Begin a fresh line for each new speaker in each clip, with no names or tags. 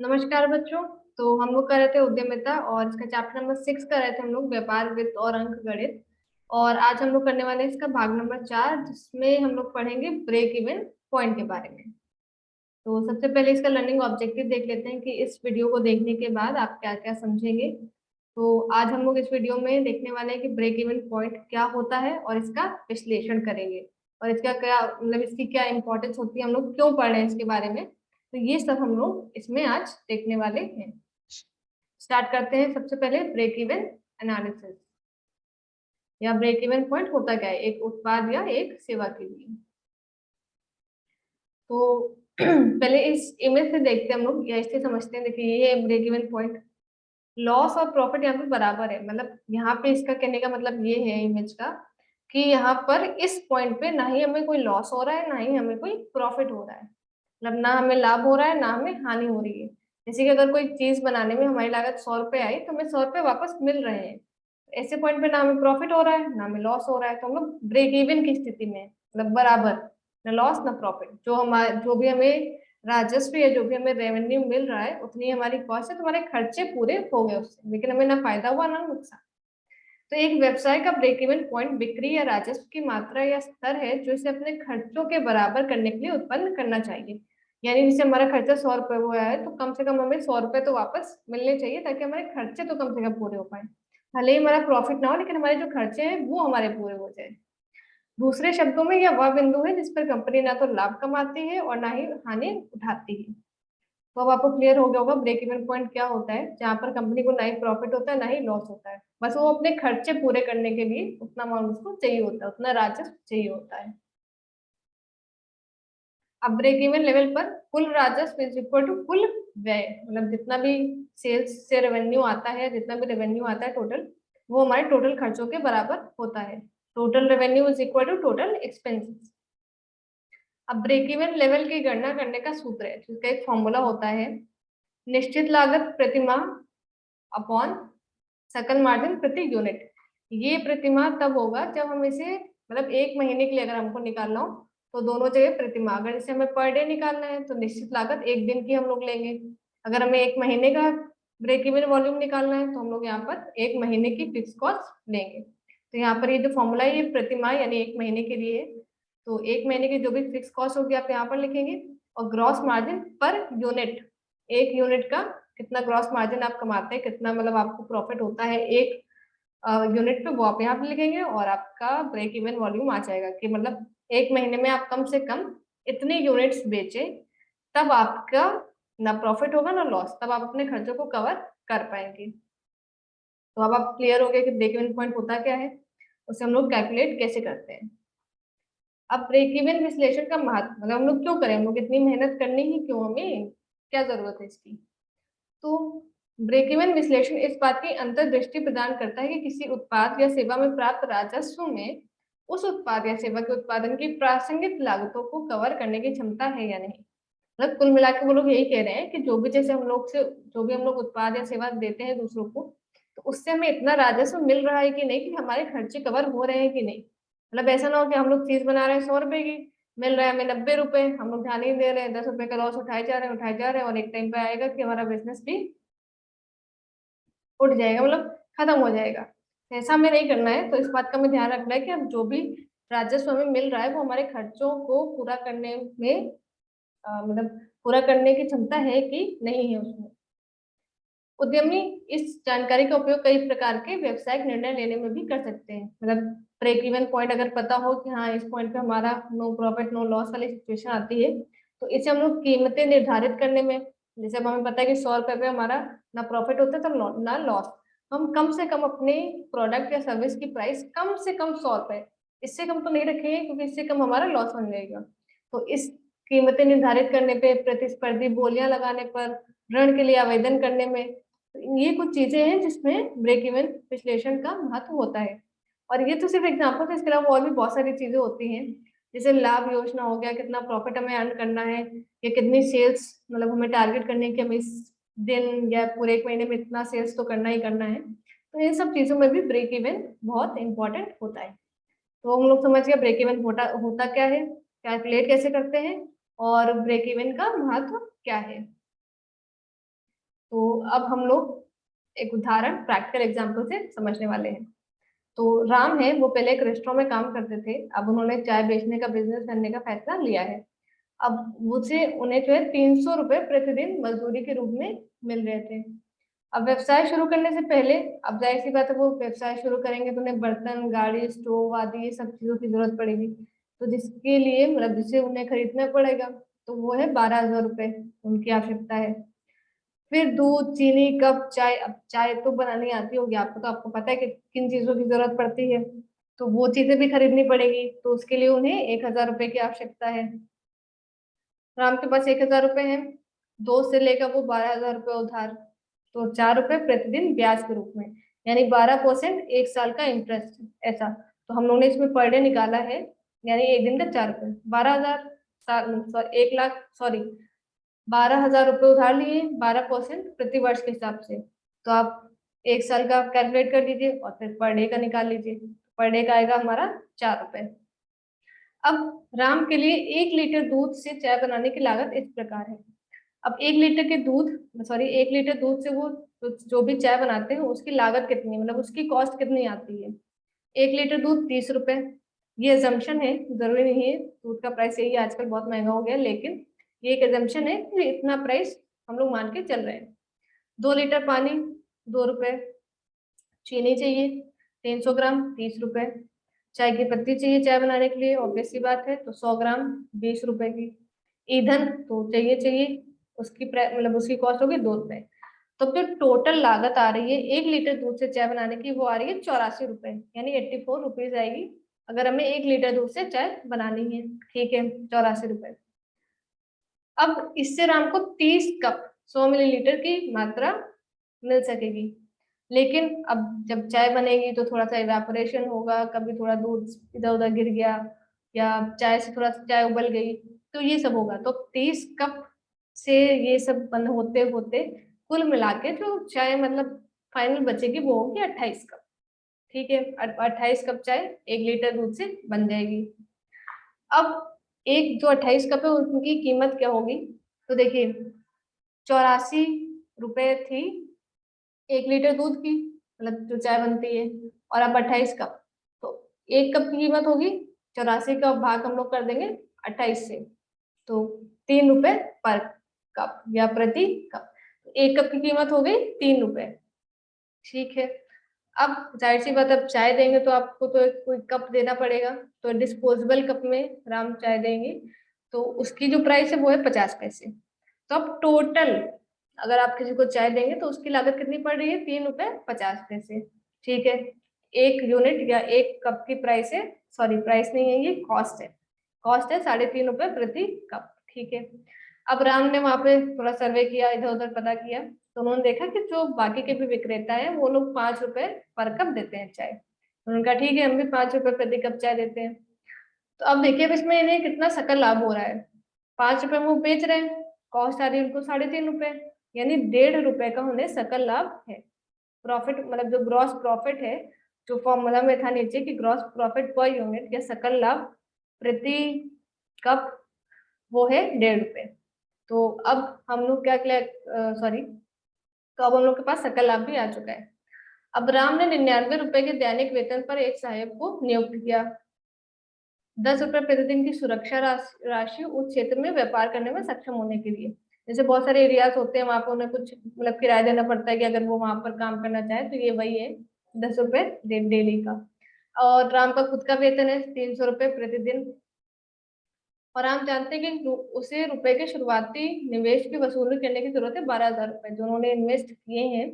नमस्कार बच्चों। तो हम लोग कर रहे थे उद्यमिता और इसका चैप्टर नंबर 6 कर रहे थे हम लोग व्यापार वित्त और अंक गणित। और आज हम लोग करने वाले हैं इसका भाग नंबर 4, जिसमें हम लोग पढ़ेंगे ब्रेक इवन पॉइंट के बारे में। तो सबसे पहले इसका लर्निंग ऑब्जेक्टिव देख लेते हैं कि इस वीडियो को देखने के बाद आप क्या क्या समझेंगे। तो आज हम लोग इस वीडियो में देखने वाले हैं कि ब्रेक इवन पॉइंट क्या होता है और इसका विश्लेषण करेंगे और इसका क्या मतलब इसकी क्या इंपॉर्टेंस होती है, हम लोग क्यों पढ़ रहे हैं इसके बारे में। तो ये सब हम लोग इसमें आज देखने वाले हैं। स्टार्ट करते हैं सबसे पहले ब्रेक इवन एनालिसिस या ब्रेक इवन पॉइंट होता क्या है एक उत्पाद या एक सेवा के लिए। तो पहले इस इमेज से देखते हैं हम लोग या इससे समझते हैं। देखिए ये है ब्रेक इवन पॉइंट। लॉस और प्रॉफिट यहाँ पे बराबर है, मतलब यहाँ पे इसका कहने का मतलब ये है इमेज का कि यहाँ पर इस पॉइंट पे ना ही हमें कोई लॉस हो रहा है ना ही हमें कोई प्रॉफिट हो रहा है। मतलब ना हमें लाभ हो रहा है ना हमें हानि हो रही है। जैसे कि अगर कोई चीज बनाने में हमारी लागत 100 रुपए आई तो हमें 100 रुपए वापस मिल रहे हैं। ऐसे पॉइंट पे ना हमें प्रॉफिट हो रहा है ना हमें लॉस हो रहा है, तो हम लोग ब्रेक इवन की स्थिति में हैं, मतलब बराबर, ना लॉस ना प्रॉफिट। जो भी हमें राजस्व या जो भी हमें रेवेन्यू मिल रहा है उतनी हमारी कॉस्ट है, तो हमारे खर्चे पूरे हो गए उससे, लेकिन हमें ना फायदा हुआ ना नुकसान। तो एक व्यवसाय का ब्रेक इवन पॉइंट बिक्री या राजस्व की मात्रा या स्तर है जो इसे अपने खर्चों के बराबर करने के लिए उत्पन्न करना चाहिए। यानी जैसे हमारा खर्चा 100 रुपए हुआ है तो कम से कम हमें 100 रुपए तो वापस मिलने चाहिए, ताकि हमारे खर्चे तो कम से कम पूरे हो पाए। भले ही हमारा प्रॉफिट ना हो लेकिन हमारे जो खर्चे हैं वो हमारे पूरे हो जाए। दूसरे शब्दों में यह वह बिंदु है जिस पर कंपनी ना तो लाभ कमाती है और ना ही हानि उठाती है। तो अब आपको क्लियर हो गया होगा ब्रेक इवन पॉइंट क्या होता है, जहां पर कंपनी को ना ही प्रॉफिट होता है ना ही लॉस होता है। बस वो अपने खर्चे पूरे करने के लिए उतना अमाउंट उसको चाहिए होता है, उतना राजस्व चाहिए होता है। अब ब्रेक इवन लेवल पर कुल राजस्व इज इक्वल टू कुल व्यय, मतलब जितना भी सेल्स से रेवेन्यू आता है, जितना भी रेवेन्यू आता है टोटल, वो हमारे टोटल खर्चों के बराबर होता है। Total revenue is equal to total expenses. अब ब्रेक इवन लेवल की गणना करने का सूत्र है, जिसका एक फॉर्मूला होता है निश्चित लागत प्रतिमाह अपॉन सकल मार्जिन प्रति यूनिट। ये प्रतिमाह तब होगा जब हम इसे मतलब एक महीने के लिए अगर हमको निकालना हो तो दोनों जगह प्रतिमाह। अगर इसे हमें पर डे निकालना है तो निश्चित लागत एक दिन की हम लोग लेंगे। अगर हमें एक महीने का ब्रेक इवन वॉल्यूम निकालना है तो हम लोग यहाँ पर एक महीने की फिक्स कॉस्ट लेंगे। तो यहाँ पर ये जो फॉर्मूला है ये प्रतिमाह यानी एक महीने के लिए है। तो एक महीने की जो भी फिक्स कॉस्ट होगी आप यहाँ पर लिखेंगे, और ग्रॉस मार्जिन पर यूनिट, एक यूनिट का कितना ग्रॉस मार्जिन आप कमाते हैं, कितना मतलब आपको प्रॉफिट होता है एक यूनिट पे, वो आप यहाँ पे लिखेंगे और आपका ब्रेक इवन वॉल्यूम आ जाएगा कि मतलब एक महीने में आप कम से कम इतने यूनिट्स बेचे, तब आपका ना प्रॉफिट होगा ना लॉस, तब आप अपने खर्चों को कवर कर पाएंगे। तो अब आप क्लियर हो गए कि ब्रेक इवन पॉइंट होता क्या है, उसे हम लोग कैलकुलेट कैसे करते हैं। अब ब्रेक इवन विश्लेषण का महत्व, मतलब हम लोग क्यों करें, हम लोग इतनी मेहनत करनी ही क्यों, हमें क्या जरूरत है इसकी। तो ब्रेक इवन विश्लेषण इस बात की अंतर्दृष्टि प्रदान करता है कि किसी उत्पाद या सेवा में प्राप्त राजस्व में उस उत्पाद या सेवा के उत्पादन की प्रासंगिक लागतों को कवर करने की क्षमता है या नहीं। मतलब कुल मिला के वो लोग यही कह रहे हैं कि जो भी जैसे हम लोग से जो भी हम लोग उत्पाद या सेवा देते हैं दूसरों को, तो उससे हमें इतना राजस्व मिल रहा है कि नहीं, कि हमारे खर्चे कवर हो रहे हैं कि नहीं। मतलब ऐसा ना हो कि हम लोग चीज बना रहे हैं 100 रुपए की, मिल रहा है हमें 90 रुपए, हम लोग ध्यान नहीं दे रहे हैं, 10 रुपए का लॉस उठाए जा रहे हैं और एक टाइम पे आएगा कि हमारा बिजनेस भी उठ जाएगा, मतलब खत्म हो जाएगा। ऐसा हमें नहीं करना है। तो इस बात का हमें ध्यान रखना है कि अब जो भी राजस्व हमें मिल रहा है वो हमारे खर्चों को पूरा करने में मतलब पूरा करने की क्षमता है कि नहीं है उसमें। उद्यमी इस जानकारी का उपयोग कई प्रकार के व्यवसायिक निर्णय लेने में भी कर सकते हैं। मतलब ब्रेक इवन पॉइंट अगर पता हो कि हाँ इस पॉइंट पे हमारा नो प्रॉफिट नो लॉस वाली सिचुएशन आती है, तो इसे हम लोग कीमतें निर्धारित करने में, जैसे अब हमें पता है कि 100 रुपए पे हमारा ना प्रॉफिट होता है तो ना लॉस, हम कम से कम अपने प्रोडक्ट या सर्विस की प्राइस कम से कम 100 रुपए, इससे कम तो नहीं रखेंगे क्योंकि इससे कम हमारा लॉस बन जाएगा। तो इस कीमतें निर्धारित करने पे, प्रतिस्पर्धी बोलियां लगाने पर, ऋण के लिए आवेदन करने में, तो ये कुछ चीजें हैं जिसमें ब्रेक इवन विश्लेषण का महत्व होता है। और ये तो सिर्फ एग्जाम्पल है, इसके अलावा और भी बहुत सारी चीजें होती हैं, जैसे लाभ योजना हो गया, कितना प्रॉफिट हमें अर्न करना है, या कितनी सेल्स, मतलब हमें टारगेट करने की हमें इस दिन या पूरे एक महीने में इतना सेल्स तो करना ही करना है। तो इन सब चीजों में भी ब्रेक इवन बहुत इंपॉर्टेंट होता है। तो हम लोग समझ गए ब्रेक इवन होता होता क्या है, कैलकुलेट कैसे करते हैं, और ब्रेक इवन का महत्व क्या है। तो अब हम लोग एक उदाहरण प्रैक्टिकल एग्जाम्पल से समझने वाले हैं। तो राम है, वो पहले एक रेस्टोरेंट में काम करते थे, अब उन्होंने चाय बेचने का बिजनेस करने का फैसला लिया है। अब मुझे उन्हें जो है 300 रुपये प्रतिदिन मजदूरी के रूप में मिल रहे थे। अब व्यवसाय शुरू करने से पहले, अब जाहिर सी बात है, वो व्यवसाय शुरू करेंगे तो उन्हें बर्तन, गाड़ी, स्टोव आदि ये सब चीजों की जरूरत पड़ेगी। तो जिसके लिए मतलब जिसे उन्हें खरीदना पड़ेगा, तो वो है 12,000 रुपये उनकी आवश्यकता है। फिर दूध, चीनी, कप चाय, अब चाय तो बनानी आती होगी आपको, तो आपको पता है कि किन चीजों की जरूरत पड़ती है। तो वो चीजें भी खरीदनी पड़ेगी, तो उसके लिए उन्हें 1,000 रुपये की आवश्यकता है। राम के पास 1,000 रुपये है, दोस्त से लेकर वो 12,000 रुपये उधार, तो 4 रुपये प्रतिदिन ब्याज के रूप में, यानी 12% 1 साल का इंटरेस्ट, ऐसा। तो हम लोगों ने इसमें पर डे निकाला है, यानी एक दिन का 4 रुपये, 12,000 साल सॉरी 1 लाख सॉरी 12,000 रुपये उधार लिए, 12% प्रति वर्ष के हिसाब से। तो आप 1 साल का कैलकुलेट कर लीजिए और फिर पर डे का निकाल लीजिए। पर डे का आएगा हमारा 4 रुपये। अब राम के लिए 1 लीटर दूध से चाय बनाने की लागत इस प्रकार है। अब 1 लीटर दूध से वो जो भी चाय बनाते हैं उसकी लागत कितनी है, मतलब उसकी कॉस्ट कितनी आती है। 1 लीटर दूध 30 रुपए, ये एजम्पशन है, जरूरी नहीं है दूध का प्राइस यही है, आजकल बहुत महंगा हो गया, लेकिन ये एक एजम्पशन है कि इतना प्राइस हम लोग मान के चल रहे हैं। 2 लीटर पानी 2 रुपए, चीनी चाहिए 300 ग्राम 30 रुपए, चाय की पत्ती चाहिए चाय बनाने के लिए, ऑब्वियस सी बात है, तो 100 ग्राम 20 रुपए की। ईंधन तो चाहिए, उसकी मतलब उसकी कॉस्ट होगी 2 रुपए। तो जो टोटल लागत आ रही है 1 लीटर दूध से चाय बनाने की, वो आ रही है 84 रुपए, यानी 84 रुपीज आएगी अगर हमें 1 लीटर दूध से चाय बनानी है। ठीक है, 84 रुपए। अब इससे राम को 30 कप 100 मिलीलीटर की मात्रा मिल सकेगी। लेकिन अब जब चाय बनेगी तो थोड़ा सा इवेपोरेशन होगा, कभी थोड़ा दूध इधर उधर गिर गया, या चाय से थोड़ा चाय उबल गई, तो ये सब होगा। तो 30 कप से ये सब बंद होते होते कुल मिला के जो चाय मतलब फाइनल बचेगी वो होगी 28 कप। ठीक है, 28 कप चाय 1 लीटर दूध से बन जाएगी। अब एक जो 28 कप है उनकी कीमत क्या होगी, तो देखिए 84 रुपए थी 1 लीटर दूध की, मतलब जो चाय बनती है, और अब 28 कप, तो 1 कप की कीमत होगी 84 का भाग हम लोग कर देंगे 28 से, तो 3 रुपए पर कप या प्रति कप। 1 कप की कीमत हो गई 3 रुपए। ठीक है, अब जाहिर सी बात, अब चाय देंगे तो आपको तो एक कोई कप देना पड़ेगा, तो डिस्पोजेबल कप में राम चाय देंगे, तो उसकी जो प्राइस है वो है 50 पैसे। तो अब टोटल अगर आप किसी को चाय देंगे तो उसकी लागत कितनी पड़ रही है, 3 रुपए 50 पैसे। ठीक है, 1 यूनिट या 1 कप की प्राइस है, सॉरी प्राइस नहीं है, ये कॉस्ट है, कॉस्ट है 3.5 रुपए प्रति कप। ठीक है, अब राम ने वहां पे थोड़ा सर्वे किया, इधर उधर पता किया, तो उन्होंने देखा कि जो बाकी के भी विक्रेता है वो लोग 5 रुपए पर कप देते हैं चाय, तो उन्होंने कहा ठीक है हम भी 5 रुपए प्रति कप चाय देते हैं। तो अब देखिए अब इसमें इन्हें कितना सकल लाभ हो रहा है, 5 रुपए में वो बेच रहे हैं, कॉस्ट आ रही है उनको 3.5 रुपए, यानी 1.5 रुपए का उन्हें सकल लाभ है। प्रॉफिट मतलब जो ग्रॉस प्रॉफिट है, जो फॉर्मूला में था नीचे कि ग्रॉस प्रॉफिट पर यूनिट या सकल लाभ प्रति कप, वो है 1.5 रुपए। तो अब हम लोग क्या क्या सॉरी तो अब हम लोग के पास सकल लाभ भी आ चुका है। अब राम ने 99 रुपए के दैनिक वेतन पर एक सहायक को नियुक्त किया। 10 रुपए प्रतिदिन की सुरक्षा राशि उस क्षेत्र में व्यापार करने में सक्षम होने के लिए। जैसे बहुत सारे एरियाज होते हैं वहां पर उन्हें कुछ मतलब किराया देना पड़ता है कि अगर वो वहां पर काम करना चाहे, तो ये वही है 10 रुपए डेली का। और राम का खुद का वेतन है 300 रुपए प्रतिदिन। और आप जानते हैं कि उसे रुपए के शुरुआती निवेश की वसूली करने की जरूरत है, 12,000 रुपए जो उन्होंने इन्वेस्ट किए हैं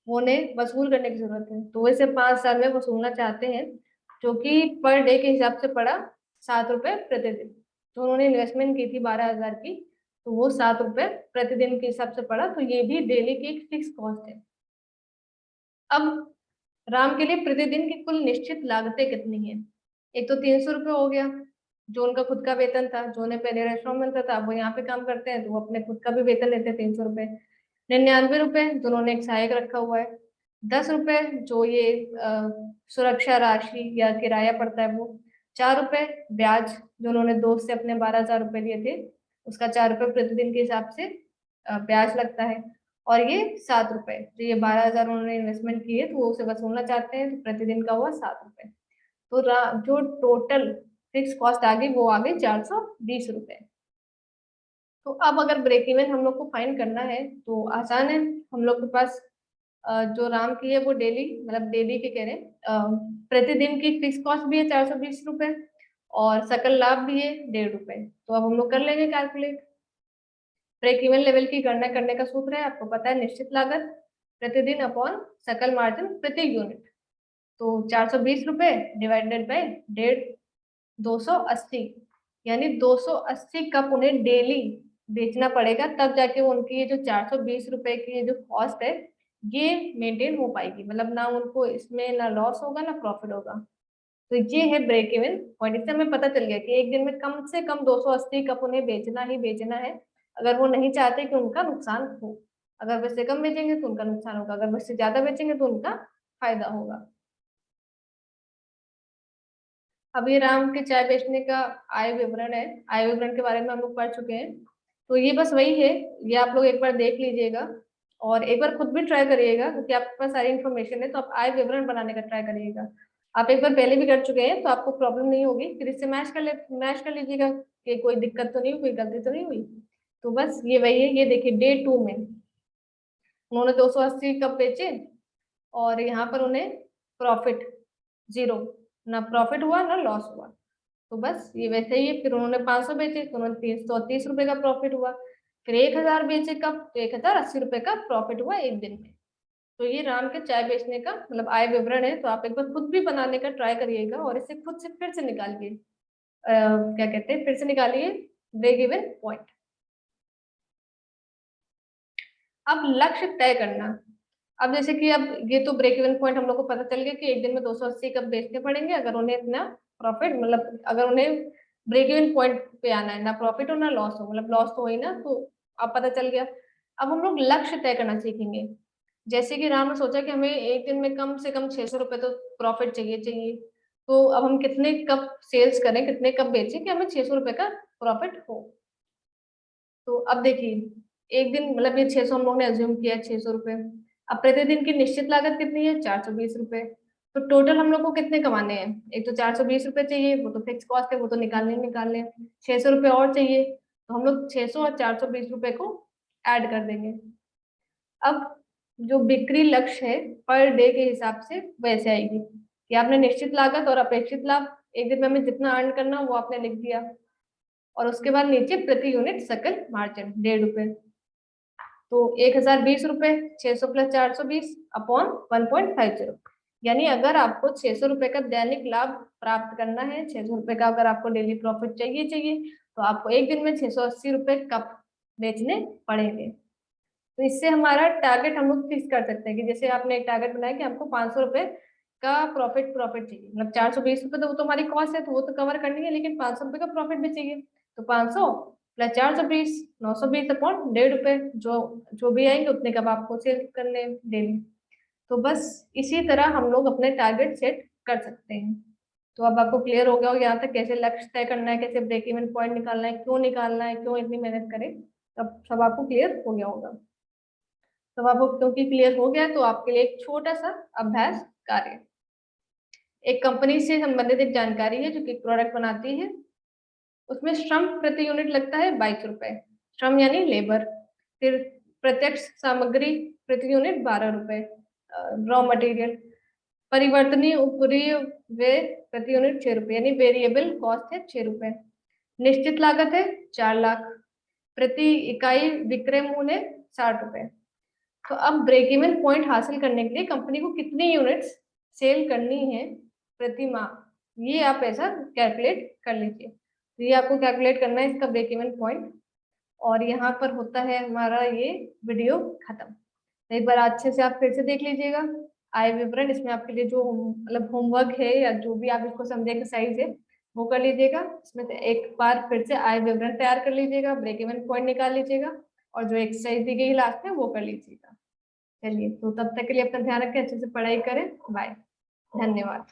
वो उन्हें वसूल करने की जरूरत है, तो वैसे 5 साल में वसूलना चाहते हैं, जो कि पर डे के हिसाब से पड़ा 7 रुपए प्रतिदिन। जो उन्होंने इन्वेस्टमेंट की थी 12,000 की, तो वो 7 रुपए प्रतिदिन के हिसाब से पड़ा, तो ये भी डेली की एक फिक्स कॉस्ट है। अब राम के लिए प्रतिदिन की कुल निश्चित लागतें कितनी है, एक तो 300 रुपये हो गया जो उनका खुद का वेतन था, जो उन्हें पहले रेस्टोरेंट में था, वो यहाँ पे काम करते हैं तो वो अपने खुद का भी वेतन लेते हैं 300 रुपये। 99 रुपये जो उन्होंने एक सहायक रखा हुआ है। 10 रुपये जो ये सुरक्षा राशि या किराया पड़ता है वो। 4 रुपये ब्याज जो उन्होंने दोस्त से अपने 12,000 रुपये लिए थे, उसका 4 रुपये प्रतिदिन के हिसाब से ब्याज लगता है। और ये 7 रुपए, तो ये 12,000 उन्होंने इन्वेस्टमेंट की है तो वो उसे वसूलना चाहते हैं, तो प्रतिदिन का हुआ 7 रुपए। तो जो टोटल फिक्स कॉस्ट आ गई वो आ गई 420 रुपए। तो अब अगर ब्रेक इवन हम लोग को फाइंड करना है तो आसान है। हम लोग के पास जो राम की है वो डेली, मतलब डेली के कह रहे हैं, प्रतिदिन की फिक्स कॉस्ट भी है 420 रुपए और सकल लाभ भी है 1.5 रुपए। तो अब हम लोग कर लेंगे कैलकुलेट। ब्रेक इवन लेवल की गणना करने का सूत्र है, आपको पता है, निश्चित लागत प्रतिदिन अपॉन सकल मार्जिन प्रति यूनिट। तो 420 रुपए डिवाइडेड बाई 280, यानी 280 कप उन्हें डेली बेचना पड़ेगा, तब जाके उनकी ये जो 420 रुपए की ये जो कॉस्ट है ये मेंटेन हो पाएगी, मतलब ना उनको इसमें ना लॉस होगा ना प्रॉफिट होगा। तो ये है ब्रेक इवन पॉइंट। इससे हमें पता चल गया कि एक दिन में कम से कम 280 कप उन्हें बेचना ही बेचना है, अगर वो नहीं चाहते कि उनका नुकसान हो। अगर वैसे कम बेचेंगे तो उनका नुकसान होगा, अगर वैसे ज्यादा बेचेंगे तो उनका फायदा होगा। अब ये राम के चाय बेचने का आय विवरण है। आय विवरण के बारे में हम लोग पढ़ चुके हैं, तो ये बस वही है। ये आप लोग एक बार देख लीजिएगा और एक बार खुद भी ट्राई करिएगा, क्योंकि आपके पास सारी इन्फॉर्मेशन है, तो आप आय विवरण बनाने का ट्राई करिएगा। आप एक बार पहले भी कर चुके हैं तो आपको प्रॉब्लम नहीं होगी, फिर इससे मैच कर लीजिएगा कि कोई दिक्कत तो नहीं हुई, कोई गलती तो नहीं हुई। तो बस ये वही है। ये देखिए डे 2 में उन्होंने 280 कप बेचे और यहाँ पर उन्हें प्रॉफिट 0, ना प्रॉफिट हुआ ना लॉस हुआ। तो बस ये वैसे ही है। फिर उन्होंने 500 बेचे तो उन्होंने 330 रुपए का प्रॉफिट हुआ। फिर 1000 बेचे कब, तो 1080 रुपए का प्रॉफिट हुआ एक दिन में। तो ये राम के चाय बेचने का मतलब आय विवरण है। तो आप एक बार खुद भी बनाने का ट्राई करिएगा और इसे खुद से फिर से निकालिए, क्या कहते हैं, फिर से निकालिए ब्रेक इवन पॉइंट। अब लक्ष्य तय करना। अब जैसे कि अब ये तो ब्रेक इवन पॉइंट हम लोग को पता चल गया कि एक दिन में 280 कप बेचने पड़ेंगे अगर उन्हें इतना प्रॉफिट, मतलब अगर उन्हें ब्रेक इवन पॉइंट पे आना है, ना प्रॉफिट हो ना लॉस हो, मतलब लॉस तो हो ही ना, तो अब पता चल गया। अब हम लोग लक्ष्य तय करना सीखेंगे। जैसे कि राम ने सोचा कि हमें एक दिन में कम से कम 600 रुपए तो प्रॉफिट चाहिए चाहिए। तो अब हम कितने कप सेल्स करें, कितने कप बेचें कि हमें 600 रुपए का प्रॉफिट हो। तो अब देखिए एक दिन, मतलब ये 600 हम लोग ने अज्यूम किया 600 रुपए। अब प्रतिदिन की निश्चित लागत कितनी है, 420 रुपए। तो टोटल हम लोग को कितने कमाने हैं, एक तो 420 रुपए चाहिए, वो तो फिक्स कॉस्ट है, वो तो निकालने 600 रुपए और चाहिए, तो हम लोग 600 और 420 रुपए को ऐड कर देंगे। अब जो बिक्री लक्ष्य है पर डे के हिसाब से वैसे आएगी कि आपने निश्चित लागत और अपेक्षित लाभ एक दिन में हमें जितना अर्न करना वो आपने लिख दिया, और उसके बाद नीचे प्रति यूनिट सकल मार्जिन 1.5 रुपए। तो 1020 रुपए, 600 प्लस 420 अपॉन 1.50, यानी अगर आपको 600 रुपए का दैनिक लाभ प्राप्त करना है, 600 रुपए का अगर आपको डेली प्रॉफिट चाहिए चाहिए, तो आपको एक दिन में 680 रुपए कप बेचने पड़ेंगे। तो इससे हमारा टारगेट हम लोग फिक्स कर सकते हैं कि जैसे आपने एक टारगेट बनाया कि हमको 500 रुपए का प्रॉफिट चाहिए, मतलब 420 रुपए तो वो तो हमारी कॉस्ट है तो वो तो कवर करनी है, लेकिन 500 रुपए का प्रॉफिट भी चाहिए। तो 500 प्लस 420, 920 अपॉन 1.5 रुपए, जो जो भी आएंगे उतने कब आपको सेल करने डेली। तो बस इसी तरह हम लोग अपने टारगेट सेट कर सकते हैं। तो अब आपको क्लियर हो गया हो यहाँ तक कैसे लक्ष्य तय करना है, कैसे ब्रेक इवन पॉइंट निकालना है, क्यों निकालना है, क्यों इतनी मेहनत करें, तब सब आपको क्लियर हो गया होगा। तो आपको क्योंकि क्लियर हो गया तो आपके लिए एक छोटा सा अभ्यास कार्य। एक कंपनी से संबंधित एक जानकारी है जो कि प्रोडक्ट बनाती है। उसमें श्रम प्रति यूनिट लगता है 22 रुपए, श्रम यानी लेबर। फिर प्रत्यक्ष सामग्री प्रति यूनिट 12 रुपए, रॉ मटेरियल। परिवर्तनीय उपरिव्यय व्यय प्रति यूनिट 6 रुपए, यानी वेरिएबल कॉस्ट है 6 रुपए। निश्चित लागत है 4 लाख। प्रति इकाई विक्रय मूल्य 60 रुपए। तो अब ब्रेक इवन पॉइंट हासिल करने के लिए कंपनी को कितनी यूनिट्स सेल करनी है प्रति माह, ये आप ऐसा कैलकुलेट कर लीजिए। तो ये आपको कैलकुलेट करना है इसका ब्रेक इवन पॉइंट। और यहाँ पर होता है हमारा ये वीडियो खत्म। तो एक बार अच्छे से आप फिर से देख लीजिएगा आय विवरण। इसमें आपके लिए जो मतलब होमवर्क है या जो भी आप इसको समझे एक्सरसाइज है वो कर लीजिएगा। इसमें से एक बार फिर से आय विवरण तैयार कर लीजिएगा, ब्रेक इवन पॉइंट निकाल लीजिएगा और जो एक्सरसाइज दी गई लास्ट में वो कर लीजिएगा। चलिए, तो तब तक के लिए अपना ध्यान रखें, अच्छे से पढ़ाई करें। बाय, धन्यवाद।